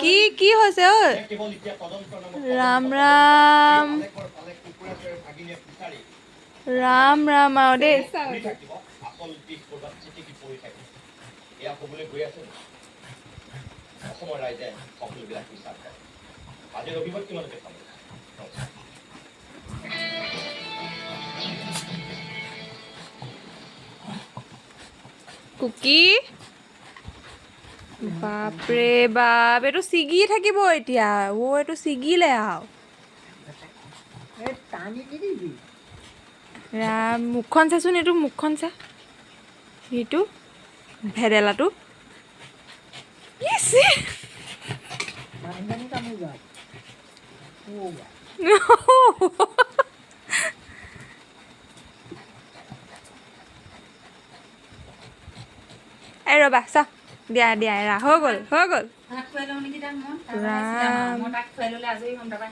কি কি হৈছে ঐ ৰাম ৰাম ৰাম ৰাম আৰু দেই কুকি বাপৰে বাপ এইটো ছিগি থাকিব এতিয়া এইটো ছিগিলে আৰু ৰাম মুখখন চাচোন এইটো মুখখন চা এইটো ভেদেলাটো এই ৰ'বা চা দিয়া দিয়া এৰা হৈ গ'ল ৰাম